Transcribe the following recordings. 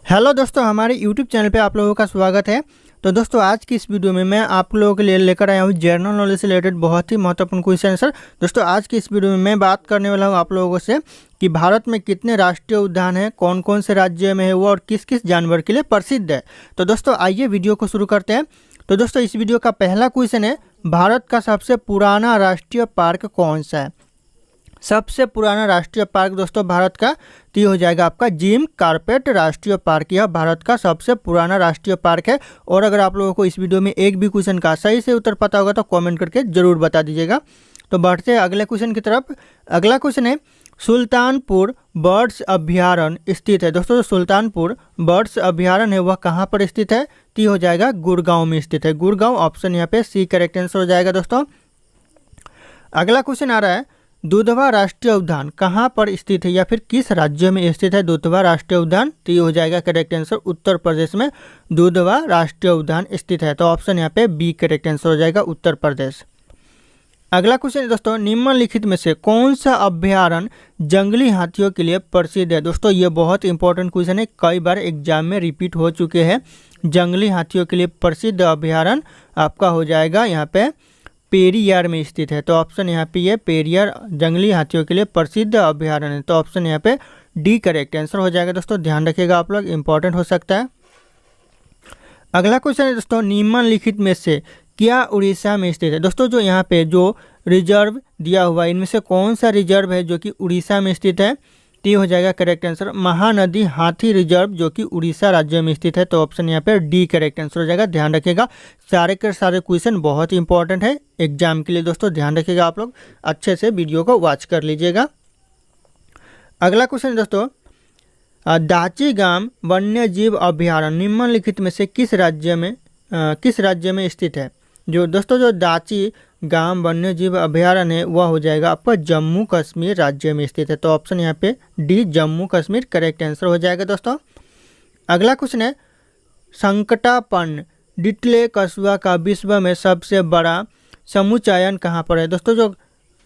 Hello दोस्तों, हमारे YouTube channel पे आप लोगों का स्वागत है। तो दोस्तों, आज की इस वीडियो में मैं आप लोगों के लिए लेकर आया हूँ जनरल नॉलेज से रिलेटेड बहुत ही महत्वपूर्ण क्वेश्चन आंसर। दोस्तों, आज की इस वीडियो में मैं बात करने वाला हूँ आप लोगों से कि भारत में कितने राष्ट्रीय उद्यान हैं, कौन कौन से राज्य में है वो और किस किस जानवर के लिए प्रसिद्ध है। तो दोस्तों, आइए वीडियो को शुरू करते हैं। तो दोस्तों, इस वीडियो का पहला क्वेश्चन है, भारत का सबसे पुराना राष्ट्रीय पार्क कौन सा है। सबसे पुराना राष्ट्रीय पार्क दोस्तों भारत का तो ये हो जाएगा आपका जिम कॉर्बेट राष्ट्रीय पार्क। यह भारत का सबसे पुराना राष्ट्रीय पार्क है। और अगर आप लोगों को इस वीडियो में एक भी क्वेश्चन का सही से उत्तर पता होगा तो कमेंट करके जरूर बता दीजिएगा। तो बढ़ते हैं अगले क्वेश्चन की तरफ। अगला क्वेश्चन है, सुल्तानपुर बर्ड्स अभ्यारण्य स्थित है। दोस्तों, जो सुल्तानपुर बर्ड्स अभ्यारण्य है वह कहाँ पर स्थित है, तो ये हो जाएगा गुड़गांव में स्थित है। गुड़गांव ऑप्शन यहाँ पे सी करेक्ट आंसर हो जाएगा। दोस्तों, अगला क्वेश्चन आ रहा है, दुधवा राष्ट्रीय उद्यान कहाँ पर स्थित है या फिर किस राज्य में स्थित है दुधवा राष्ट्रीय उद्यान, तो ये हो जाएगा करेक्ट आंसर उत्तर प्रदेश में दुधवा राष्ट्रीय उद्यान स्थित है। तो ऑप्शन यहाँ पे बी करेक्ट आंसर हो जाएगा उत्तर प्रदेश। अगला क्वेश्चन है दोस्तों, निम्नलिखित में से कौन सा अभ्यारण्य जंगली हाथियों के लिए प्रसिद्ध है। दोस्तों, ये बहुत इंपॉर्टेंट क्वेश्चन है, कई बार एग्जाम में रिपीट हो चुके हैं। जंगली हाथियों के लिए प्रसिद्ध अभ्यारण्य आपका हो जाएगा यहाँ पे पेरियार में स्थित है। तो ऑप्शन यहाँ पे ये पेरियार जंगली हाथियों के लिए प्रसिद्ध अभ्यारण्य है। तो ऑप्शन यहाँ पे डी करेक्ट आंसर हो जाएगा। दोस्तों, ध्यान रखिएगा आप लोग, इंपॉर्टेंट हो सकता है। अगला क्वेश्चन है दोस्तों, निम्नलिखित में से क्या उड़ीसा में स्थित है। दोस्तों, जो यहाँ पे जो रिजर्व दिया हुआ है इनमें से कौन सा रिजर्व है जो कि उड़ीसा में स्थित है, तो ये हो जाएगा करेक्ट आंसर महानदी हाथी रिजर्व जो कि उड़ीसा राज्य में स्थित है। तो ऑप्शन यहाँ पे डी करेक्ट आंसर हो जाएगा। ध्यान रखिएगा, सारे के सारे क्वेश्चन बहुत ही इंपॉर्टेंट है एग्जाम के लिए। दोस्तों, ध्यान रखिएगा, आप लोग अच्छे से वीडियो को वॉच कर लीजिएगा। अगला क्वेश्चन दोस्तों, दाचीगाम वन्य जीव अभ्यारण्य निम्नलिखित में से किस राज्य में स्थित है। जो दोस्तों जो दाची गांव वन्य जीव अभ्यारण्य है वह हो जाएगा आपका जम्मू कश्मीर राज्य में स्थित है। तो ऑप्शन यहाँ पे D Jammu Kashmir correct answer हो जाएगा। दोस्तों, अगला क्वेश्चन है, संकटापन्न डिटले कछुआ का विश्व में सबसे बड़ा समुच्चयन कहाँ पर है। दोस्तों, जो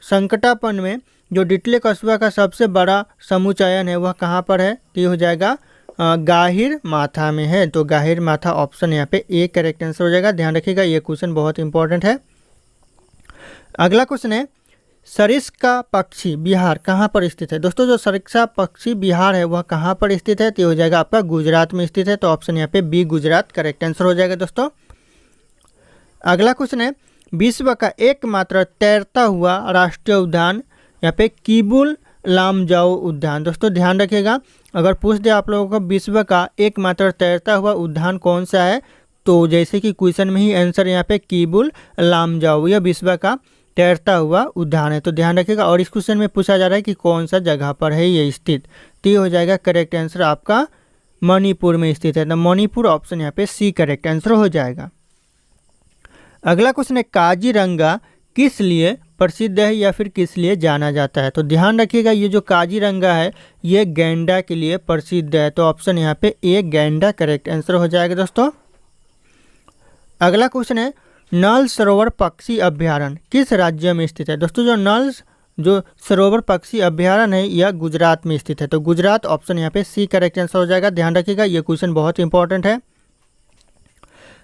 संकटापन्न में जो डिटले कछुआ का सबसे बड़ा समुच्चयन है वह कहाँ पर है, तो ये हो जाएगा गाहिर माथा में है। तो गाहिर माथा ऑप्शन यहाँ पे ए करेक्ट आंसर हो जाएगा। ध्यान रखिएगा, ये क्वेश्चन बहुत इंपॉर्टेंट है। अगला क्वेश्चन है, सरिस्का पक्षी बिहार कहाँ पर स्थित है। दोस्तों, जो सरिस्का पक्षी बिहार है वह कहाँ पर स्थित है, तो ये हो जाएगा आपका गुजरात में स्थित है। तो ऑप्शन यहाँ पे बी गुजरात करेक्ट आंसर हो जाएगा। दोस्तों, अगला क्वेश्चन है, विश्व का एकमात्र तैरता हुआ राष्ट्रीय उद्यान यहाँ पे किबुल लामजाओ उद्यान। दोस्तों, ध्यान रखिएगा, अगर पूछ दे आप लोगों को विश्व का एकमात्र तैरता हुआ उद्यान कौन सा है, तो जैसे कि क्वेश्चन में ही आंसर यहाँ पे किबुल लामजाओ यह विश्व का तैरता हुआ उद्यान है। तो ध्यान रखिएगा, और इस क्वेश्चन में पूछा जा रहा है कि कौन सा जगह पर है ये स्थित, तो ये हो जाएगा करेक्ट आंसर आपका मणिपुर में स्थित है। तो मणिपुर ऑप्शन यहाँ पे सी करेक्ट आंसर हो जाएगा। अगला क्वेश्चन है, काजीरंगा किस लिए प्रसिद्ध है या फिर किस लिए जाना जाता है। तो ध्यान रखिएगा, ये जो काजीरंगा है ये गैंडा के लिए प्रसिद्ध है। तो ऑप्शन यहाँ पे ए गैंडा करेक्ट आंसर हो जाएगा। दोस्तों, अगला क्वेश्चन है, नल सरोवर पक्षी अभ्यारण्य किस राज्य में स्थित है। दोस्तों, जो सरोवर पक्षी अभ्यारण्य है यह गुजरात में स्थित है। तो गुजरात ऑप्शन यहाँ पे सी करेक्ट आंसर हो जाएगा। ध्यान रखिएगा, ये क्वेश्चन बहुत इंपॉर्टेंट है।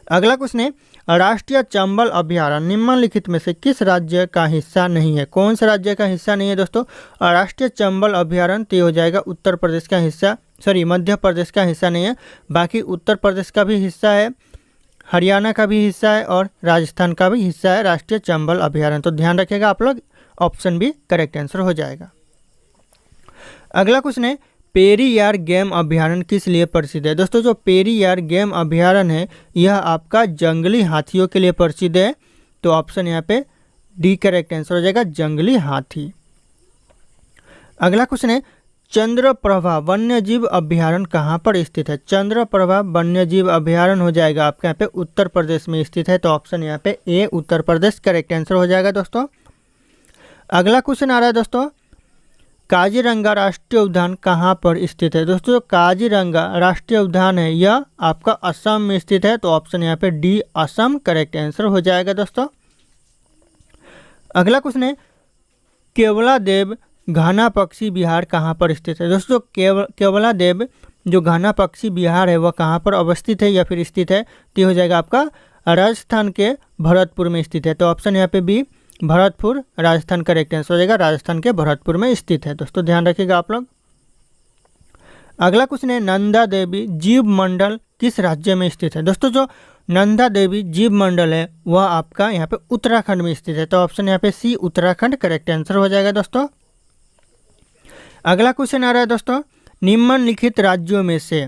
अगला क्वेश्चन है, राष्ट्रीय चंबल अभ्यारण्य निम्नलिखित में से किस राज्य का हिस्सा नहीं है। कौन सा राज्य का हिस्सा नहीं है। दोस्तों, राष्ट्रीय चंबल अभ्यारण्य तो हो जाएगा उत्तर प्रदेश का हिस्सा, मध्य प्रदेश का हिस्सा नहीं है। बाकी उत्तर प्रदेश का भी हिस्सा है, हरियाणा का भी हिस्सा है और राजस्थान का भी हिस्सा है राष्ट्रीय चंबल अभ्यारण्य। तो ध्यान रखिएगा आप लोग, ऑप्शन बी करेक्ट आंसर हो जाएगा। अगला क्वेश्चन है, पेरियार गेम अभ्यारण्य किस लिए प्रसिद्ध है। दोस्तों, जो पेरियार गेम अभ्यारण्य है यह आपका जंगली हाथियों के लिए प्रसिद्ध है। तो ऑप्शन यहाँ पे डी करेक्ट आंसर हो जाएगा जंगली हाथी। अगला क्वेश्चन है, चंद्रप्रभा वन्यजीव अभ्यारण्य कहाँ पर स्थित है। चंद्रप्रभा वन्यजीव अभ्यारण्य हो जाएगा आपके यहाँ पे उत्तर प्रदेश में स्थित है। तो ऑप्शन यहाँ पे ए उत्तर प्रदेश करेक्ट आंसर हो जाएगा। दोस्तों, अगला क्वेश्चन आ रहा है दोस्तों, काजीरंगा राष्ट्रीय उद्यान कहाँ पर स्थित है। दोस्तों, काजीरंगा राष्ट्रीय उद्यान है यह आपका असम में स्थित है। तो ऑप्शन यहाँ पे डी असम करेक्ट आंसर हो जाएगा। दोस्तों, अगला क्वेश्चन है, केवलादेव घना पक्षी विहार कहाँ पर स्थित है। दोस्तों, केवलादेव जो घना पक्षी विहार है वह कहाँ पर अवस्थित है या फिर स्थित है, तो हो जाएगा आपका राजस्थान के भरतपुर में स्थित है। तो ऑप्शन यहाँ पे b Bharatpur Rajasthan correct answer हो जाएगा, राजस्थान के भरतपुर में स्थित है। दोस्तों ध्यान रखिएगा आप लोग। अगला क्वेश्चन है नंदा देवी जीव मंडल किस राज्य में स्थित है। दोस्तों जो नंदा देवी जीव मंडल है वह आपका यहाँ पे उत्तराखंड में स्थित है। तो ऑप्शन यहाँ पे सी उत्तराखंड करेक्ट आंसर हो जाएगा। दोस्तों अगला क्वेश्चन आ रहा है दोस्तों, निम्नलिखित राज्यों में से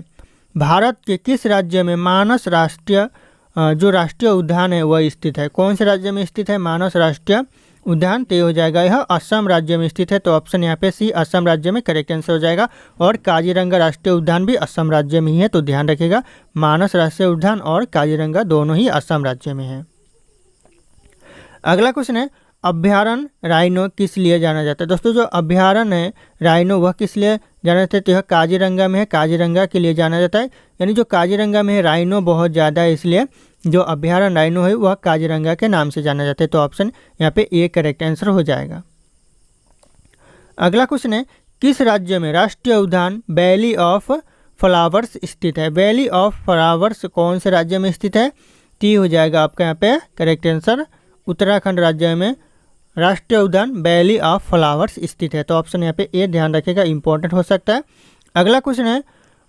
भारत के किस राज्य में मानस राष्ट्रीय जो राष्ट्रीय उद्यान है वह स्थित है। कौन से राज्य में स्थित है मानस राष्ट्रीय उद्यान, तो हो जाएगा यह असम राज्य में स्थित है। तो ऑप्शन यहाँ पे सी असम राज्य में करेक्ट आंसर हो जाएगा। और काजीरंगा राष्ट्रीय उद्यान भी असम राज्य में ही है। तो ध्यान रखिएगा मानस राष्ट्रीय उद्यान और काजीरंगा दोनों ही असम राज्य में है। अगला क्वेश्चन है अभ्यारण्य राइनो किस लिए जाना जाता है। दोस्तों जो अभ्यारण्य है राइनो वह किस लिए जाना जाता है, तो यह काजीरंगा में है, काजीरंगा के लिए जाना जाता है। यानी जो काजीरंगा में है राइनो बहुत ज़्यादा है, इसलिए जो अभ्यारण्य राइनो है वह काजीरंगा के नाम से जाना जाता है। तो ऑप्शन यहाँ पे ए करेक्ट आंसर हो जाएगा। अगला क्वेश्चन है किस राज्य में राष्ट्रीय उद्यान वैली ऑफ फ्लावर्स स्थित है। वैली ऑफ फ्लावर्स कौन से राज्य में स्थित है, टी हो जाएगा आपका यहाँ पे करेक्ट आंसर, उत्तराखंड राज्य में राष्ट्रीय उद्यान वैली ऑफ फ्लावर्स स्थित है। तो ऑप्शन यहाँ पे ए ध्यान रखिएगा, इंपॉर्टेंट हो सकता है। अगला क्वेश्चन है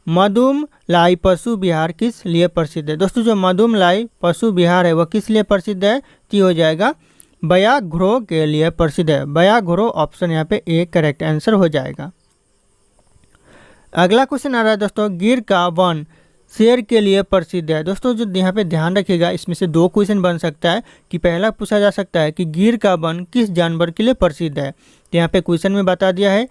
मदुमलाई पशु विहार किस लिए प्रसिद्ध है। दोस्तों जो मदुमलाई पशु विहार है वह किस लिए प्रसिद्ध है, तो हो जाएगा व्याघ्रों के लिए प्रसिद्ध है। व्याघ्रों ऑप्शन यहाँ पे ए करेक्ट आंसर हो जाएगा। अगला क्वेश्चन आ रहा है दोस्तों, गिर का वन शेर के लिए प्रसिद्ध है। दोस्तों जो यहाँ पे ध्यान रखिएगा, इसमें से दो क्वेश्चन बन सकता है कि पहला पूछा जा सकता है कि गिर का वन किस जानवर के लिए प्रसिद्ध है। तो यहाँ पे क्वेश्चन में बता दिया है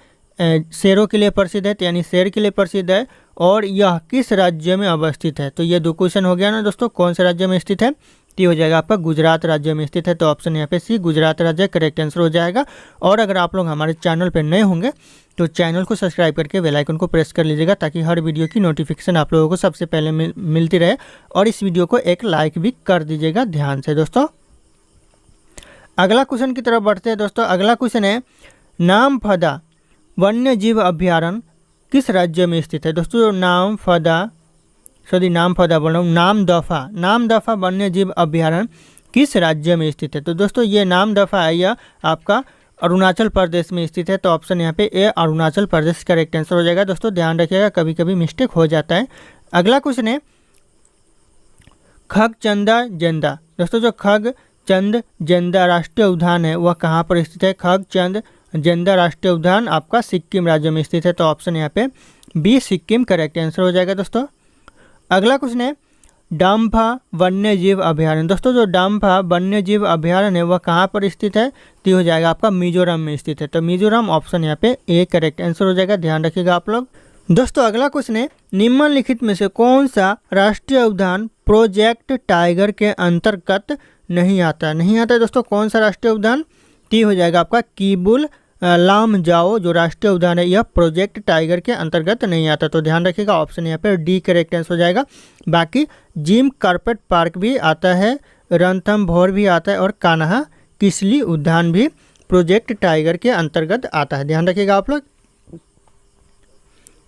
शेरों के लिए प्रसिद्ध है, तो यानी शेर के लिए प्रसिद्ध है, और यह किस राज्य में अवस्थित है। तो ये दो क्वेश्चन हो गया ना दोस्तों, कौन से राज्य में स्थित है, तो हो जाएगा आपका गुजरात राज्य में स्थित है। तो ऑप्शन यहाँ पे सी गुजरात राज्य करेक्ट आंसर हो जाएगा। और अगर आप लोग हमारे चैनल पर नए होंगे तो चैनल को सब्सक्राइब करके बेल आइकन को प्रेस कर लीजिएगा, ताकि हर वीडियो की नोटिफिकेशन आप लोगों को सबसे पहले मिलती रहे। और इस वीडियो को एक लाइक भी कर दीजिएगा ध्यान से। दोस्तों अगला क्वेश्चन की तरफ बढ़ते हैं दोस्तों। अगला क्वेश्चन है नामफदा वन्य जीव अभ्यारण्य किस राज्य में स्थित है। दोस्तों नामफदा बोल रहा हूँ, नामदफा वन्य जीव अभ्यारण्य किस राज्य में स्थित है। तो दोस्तों ये नामदफा है, यह आपका अरुणाचल प्रदेश में स्थित है। तो ऑप्शन यहाँ पे ए अरुणाचल प्रदेश करेक्ट आंसर हो जाएगा। दोस्तों ध्यान रखिएगा, कभी कभी मिस्टेक हो जाता है। अगला क्वेश्चन है खगचंदा जेंदा। दोस्तों जो खगचंद जेंदा राष्ट्रीय उद्यान है वह कहाँ पर स्थित है। खगचंद जेंदा राष्ट्रीय उद्यान आपका सिक्किम राज्य में स्थित है। तो ऑप्शन यहाँ पे बी सिक्किम करेक्ट आंसर हो जाएगा। दोस्तों अगला क्वेश्चन है डाम्फा वन्य जीव अभ्यारण्य। दोस्तों जो डाम्फा वन्य जीव अभ्यारण्य है वह कहाँ पर स्थित है, तो हो जाएगा आपका मिजोरम में स्थित है। तो मिजोरम ऑप्शन यहाँ पे ए करेक्ट आंसर हो जाएगा, ध्यान रखिएगा आप लोग। दोस्तों अगला क्वेश्चन है निम्नलिखित में से कौन सा राष्ट्रीय उद्यान प्रोजेक्ट टाइगर के अंतर्गत नहीं आता है दोस्तों। कौन सा राष्ट्रीय उद्यान, टी हो जाएगा आपका कीबुल लामजाओ जो राष्ट्रीय उद्यान है यह प्रोजेक्ट टाइगर के अंतर्गत नहीं आता। तो ध्यान रखिएगा ऑप्शन यहाँ पे डी करेक्ट आंसर हो जाएगा। बाकी जिम कॉर्बेट पार्क भी आता है, रणथंभौर भी आता है, और कान्हा किसली उद्यान भी प्रोजेक्ट टाइगर के अंतर्गत आता है, ध्यान रखिएगा आप लोग।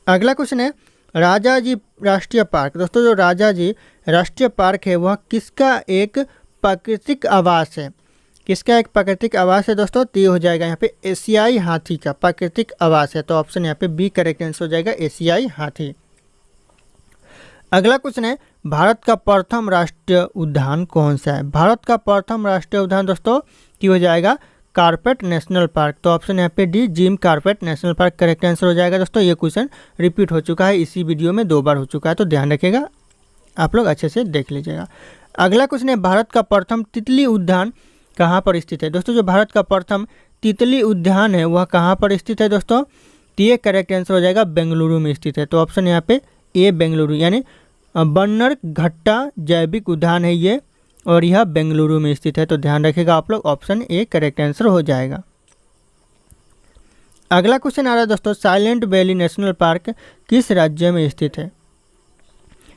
अगला क्वेश्चन है राजाजी राष्ट्रीय पार्क। दोस्तों जो राजाजी राष्ट्रीय पार्क है वह किसका एक प्राकृतिक आवास है। किसका एक प्राकृतिक आवास है दोस्तों, तो ये हो जाएगा यहाँ पे एशियाई हाथी का प्राकृतिक आवास है। तो ऑप्शन यहाँ पे बी करेक्ट आंसर हो जाएगा, एशियाई हाथी। अगला क्वेश्चन है भारत का प्रथम राष्ट्रीय उद्यान कौन सा है। भारत का प्रथम राष्ट्रीय उद्यान दोस्तों की हो जाएगा कॉर्बेट नेशनल पार्क। तो ऑप्शन यहाँ पे D Jim Corbett national park correct answer हो जाएगा। दोस्तों ये क्वेश्चन रिपीट हो चुका है, इसी वीडियो में 2 बार हो चुका है, तो ध्यान रखिएगा, आप लोग अच्छे से देख लीजिएगा। अगला क्वेश्चन है भारत का प्रथम तितली उद्यान कहाँ पर स्थित है। दोस्तों जो भारत का प्रथम तितली उद्यान है वह कहाँ पर स्थित है दोस्तों, तो ये करेक्ट आंसर हो जाएगा बेंगलुरु में स्थित है। तो ऑप्शन यहाँ पे ए बेंगलुरु, यानी बन्नरघट्टा जैविक उद्यान है ये, और यह बेंगलुरु में स्थित है। तो ध्यान रखिएगा आप लोग, ऑप्शन ए करेक्ट आंसर हो जाएगा। अगला क्वेश्चन आ रहा है दोस्तों साइलेंट वैली नेशनल पार्क किस राज्य में स्थित है।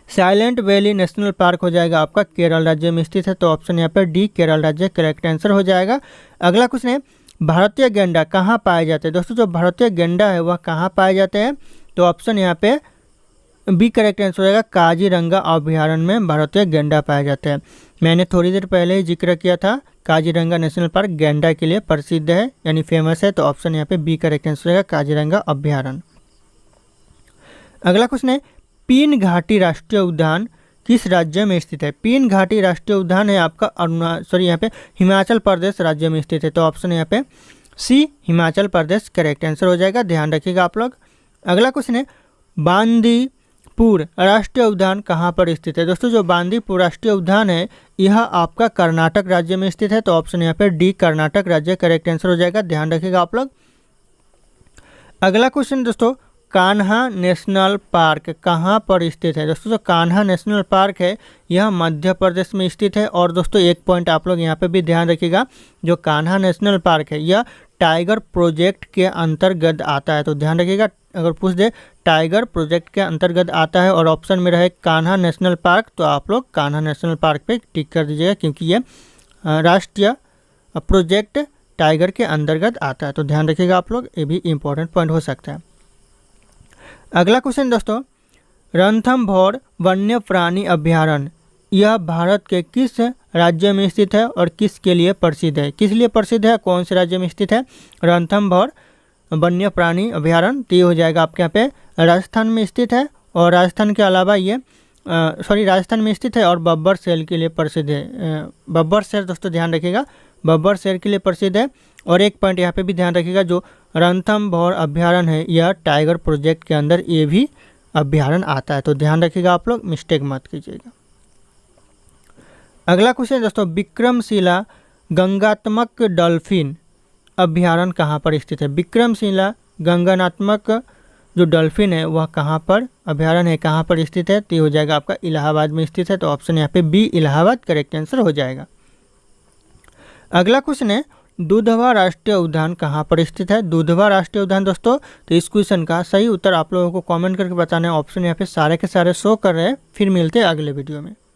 साइलेंट वैली नेशनल पार्क हो जाएगा आपका केरल राज्य में स्थित है। तो ऑप्शन यहाँ पर डी केरल राज्य करेक्ट आंसर हो जाएगा। अगला क्वेश्चन है भारतीय गैंडा कहाँ पाए जाते हैं। दोस्तों जो भारतीय गैंडा है वह कहाँ पाए जाते हैं, तो ऑप्शन यहाँ पे बी करेक्ट आंसर हो जाएगा काजीरंगा अभ्यारण्य में भारतीय गैंडा पाया जाता है। मैंने थोड़ी देर पहले ही जिक्र किया था, काजीरंगा नेशनल पार्क गैंडा के लिए प्रसिद्ध है यानी फेमस है, तो ऑप्शन यहाँ पे बी करेक्ट आंसर हो जाएगा काजीरंगा अभ्यारण्य। अगला क्वेश्चन है, पीन घाटी राष्ट्रीय उद्यान किस राज्य में स्थित है? पीन घाटी राष्ट्रीय उद्यान है आपका यहाँ पे हिमाचल प्रदेश राज्य में स्थित है, तो ऑप्शन यहाँ पे सी हिमाचल प्रदेश करेक्ट आंसर हो जाएगा, ध्यान रखिएगा आप लोग। अगला क्वेश्चन है, बांदीपुर राष्ट्रीय उद्यान कहाँ पर स्थित है? दोस्तों जो बांदीपुर राष्ट्रीय उद्यान है यह आपका कर्नाटक राज्य में स्थित है, तो ऑप्शन यहाँ पे डी कर्नाटक राज्य करेक्ट आंसर हो जाएगा, ध्यान रखिएगा आप लोग। अगला क्वेश्चन दोस्तों, कान्हा नेशनल पार्क कहाँ पर स्थित है? दोस्तों जो कान्हा नेशनल पार्क है यह मध्य प्रदेश में स्थित है। और दोस्तों एक पॉइंट आप लोग यहाँ पे भी ध्यान रखिएगा, जो कान्हा नेशनल पार्क है यह टाइगर प्रोजेक्ट के अंतर्गत आता है, तो ध्यान रखिएगा। अगर पूछ दे टाइगर प्रोजेक्ट के अंतर्गत आता है और ऑप्शन में रहे कान्हा नेशनल पार्क, तो आप लोग कान्हा नेशनल पार्क पे टिक कर दीजिएगा, क्योंकि ये राष्ट्रीय प्रोजेक्ट टाइगर के अंतर्गत आता है, तो ध्यान रखिएगा आप लोग, ये भी इम्पोर्टेंट पॉइंट हो सकता है। अगला क्वेश्चन दोस्तों, रणथंभौर वन्य प्राणी अभ्यारण्य यह भारत के किस राज्य में स्थित है और किसके लिए प्रसिद्ध है? किस लिए प्रसिद्ध है, कौन से राज्य में स्थित है रणथंभौर वन्य प्राणी अभ्यारण्य? तो ये हो जाएगा आपके यहाँ पे राजस्थान में स्थित है, और राजस्थान के अलावा ये राजस्थान में स्थित है और बब्बर शेर के लिए प्रसिद्ध है। बब्बर शेर दोस्तों ध्यान रखिएगा, बब्बर शेर के लिए प्रसिद्ध है। और एक पॉइंट यहाँ पे भी ध्यान रखिएगा, जो रणथंभौर अभ्यारण्य है यह टाइगर प्रोजेक्ट के अंदर ये भी अभ्यारण्य आता है, तो ध्यान रखिएगा आप लोग, मिस्टेक मत कीजिएगा। अगला क्वेश्चन दोस्तों, विक्रमशिला गंगात्मक डॉल्फिन अभ्यारण्य कहाँ पर स्थित है? विक्रमशिला गंगात्मक जो डॉल्फिन है वह कहाँ पर अभ्यारण्य है, कहाँ पर स्थित है? तो हो जाएगा आपका इलाहाबाद में स्थित है, तो ऑप्शन यहाँ पे बी इलाहाबाद करेक्ट आंसर हो जाएगा। अगला क्वेश्चन है, दुधवा राष्ट्रीय उद्यान कहाँ पर स्थित है? दुधवा राष्ट्रीय उद्यान दोस्तों, तो इस क्वेश्चन का सही उत्तर आप लोगों को कमेंट करके बताना है। ऑप्शन यहाँ पे सारे के सारे शो कर रहे हैं। फिर मिलते हैं अगले वीडियो में।